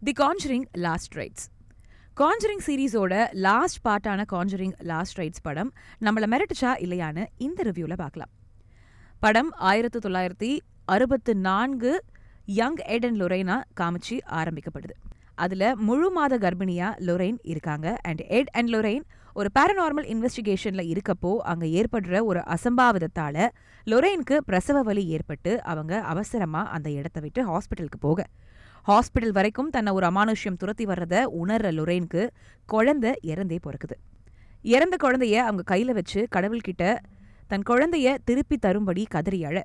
தி Conjuring Last Rites. Conjuring சீரீஸோட last பார்ட்டான Conjuring Last Rites படம் நம்மளை மிரட்டுச்சா இல்லையான்னு இந்த ரிவ்யூவில் பார்க்கலாம். படம் 1964 யங் எட் அண்ட் லொரைனா காமிச்சு ஆரம்பிக்கப்படுது. அதில் முழு மாத கர்ப்பிணியா லொரைன் இருக்காங்க. அண்ட் எட் அண்ட் லொரைன் ஒரு பாரநார்மல் இன்வெஸ்டிகேஷனில் இருக்கப்போ அங்கே ஏற்படுற ஒரு அசம்பாவிதத்தால் லொரைனுக்கு பிரசவ வலி ஏற்பட்டு அவங்க அவசரமாக அந்த இடத்த விட்டு ஹாஸ்பிட்டலுக்கு போக, ஹாஸ்பிட்டல் வரைக்கும் தன்னை ஒரு அமானுஷ்யம் துரத்தி வர்றத உணர்ற லொரைனுக்கு குழந்தை இறந்தே பிறக்குது. இறந்த குழந்தைய அவங்க கையில் வச்சு கடவுள்கிட்ட தன் குழந்தைய திருப்பி தரும்படி கதறி அழ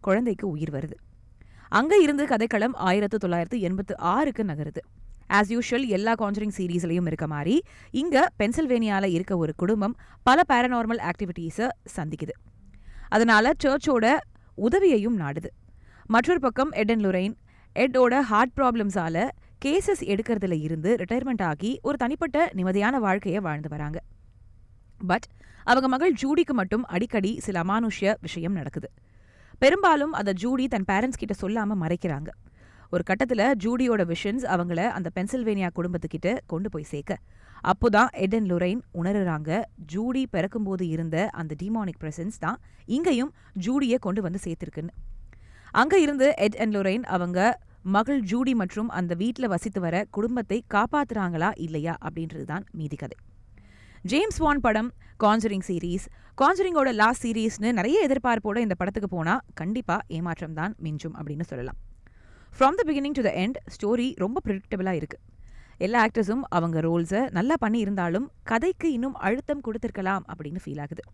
குழந்தைக்கு உயிர் வருது. அங்கே இருந்து கதைக்களம் 1986க்கு நகருது. ஆஸ் யூஷுவல் எல்லா கான்ஜரிங் சீரீஸ்லையும் இருக்க மாதிரி இங்கே பென்சில்வேனியாவில் இருக்க ஒரு குடும்பம் பல பேரநார்மல் ஆக்டிவிட்டீஸை சந்திக்குது. அதனால சர்ச்சோட உதவியையும் நாடுது. மற்றொரு பக்கம் எட் அண்ட் லொரைன் எட்டோட ஹார்ட் ப்ராப்ளம்ஸால கேசஸ் எடுக்கிறதுல இருந்து ரிட்டையர்மெண்ட் ஆகி ஒரு தனிப்பட்ட நிம்மதியான வாழ்க்கையை வாழ்ந்து வராங்க. பட் அவங்க மகள் ஜூடிக்கு மட்டும் அடிக்கடி சில அமானுஷ்ய விஷயம் நடக்குது. பெரும்பாலும் அதை ஜூடி தன் பேரண்ட்ஸ் கிட்ட சொல்லாம மறைக்கிறாங்க. ஒரு கட்டத்தில் ஜூடியோட விஷன்ஸ் அவங்கள அந்த பென்சில்வேனியா குடும்பத்துக்கிட்ட கொண்டு போய் சேர்க்க, அப்போதான் எட் அண்ட் லொரைன் உணர்றாங்க ஜூடி பிறக்கும்போது இருந்த அந்த டிமானிக் பிரசன்ஸ் தான் இங்கேயும் ஜூடியை கொண்டு வந்து சேர்த்திருக்குன்னு. அங்கே இருந்து எட் அண்ட் லொரைன் அவங்க மகள் ஜூடி மற்றும் அந்த வீட்டில் வசித்து வர குடும்பத்தை காப்பாத்துறாங்களா இல்லையா அப்படின்றது தான் மீதி கதை. ஜேம்ஸ் வான் படம், கான்ஜரிங் சீரீஸ், கான்ஜரிங்கோட லாஸ்ட் சீரீஸ்னு நிறைய எதிர்பார்ப்போட இந்த படத்துக்கு போனால் கண்டிப்பாக ஏமாற்றம் தான் மிஞ்சும் அப்படின்னு சொல்லலாம். From the beginning to the end story ரொம்ப ப்ரிடிக்டபிளாக இருக்குது. எல்லா ஆக்டர்ஸும் அவங்க ரோல்ஸை நல்லா பண்ணி இருந்தாலும் கதைக்கு இன்னும் அழுத்தம் கொடுத்துருக்கலாம் அப்படின்னு ஃபீல் ஆகுது.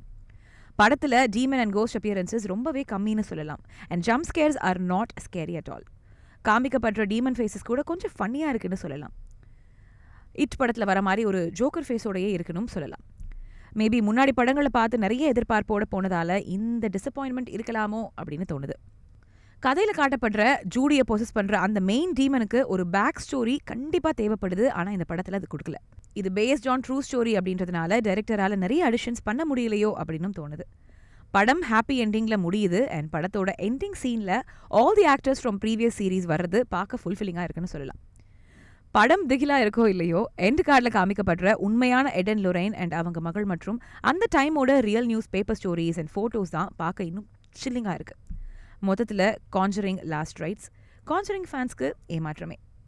படத்தில் டீமன் அண்ட் கோஸ்ட் அப்பியரன்சஸ் ரொம்பவே கம்மின்னு சொல்லலாம். And jump scares are not scary at all. காமிக்கப்படுற டீமன் ஃபேஸஸ் கூட கொஞ்சம் ஃபன்னியாக இருக்குன்னு சொல்லலாம். இட் படத்தில் வர மாதிரி ஒரு ஜோக்கர் ஃபேஸோடையே இருக்குன்னு சொல்லலாம். மேபி முன்னாடி படங்களை பார்த்து நிறைய எதிர்பார்ப்போடு போனதால் இந்த டிசப்பாயின்மெண்ட் இருக்கலாமோ அப்படின்னு தோணுது. கதையில் காட்டப்படுற ஜூடியை பொசஸ் பண்ணுற அந்த மெயின் டீமனுக்கு ஒரு பேக் ஸ்டோரி கண்டிப்பாக தேவைப்படுது. ஆனால் இந்த படத்தில் அது கொடுக்கல. இது பேஸ்ட் ஆன் ட்ரூ ஸ்டோரி அப்படின்றதுனால டைரக்டரால் நிறைய அடிஷன்ஸ் பண்ண முடியலையோ அப்படின்னு தோணுது. படம் ஹாப்பி எண்டிங்கில் முடியுது. அண்ட் படத்தோட எண்டிங் சீனில் all the actors from previous series வர்றது பார்க்க ஃபுல்ஃபில்லிங்காக இருக்குன்னு சொல்லலாம். படம் திகிலாக இருக்கோ இல்லையோ, எண்ட் கார்டில் காமிக்கப்படுற உண்மையான எட் அண்ட் லொரைன் அண்ட் அவங்க மகள் மற்றும் அந்த டைமோட real news paper stories and photos தான் பார்க்க இன்னும் சில்லிங்காக இருக்குது. மொத்தத்தில் கான்ஜரிங் லாஸ்ட் ரைட்ஸ் கான்ஜரிங் ஃபேன்ஸ்க்கு ஏமாற்றமே.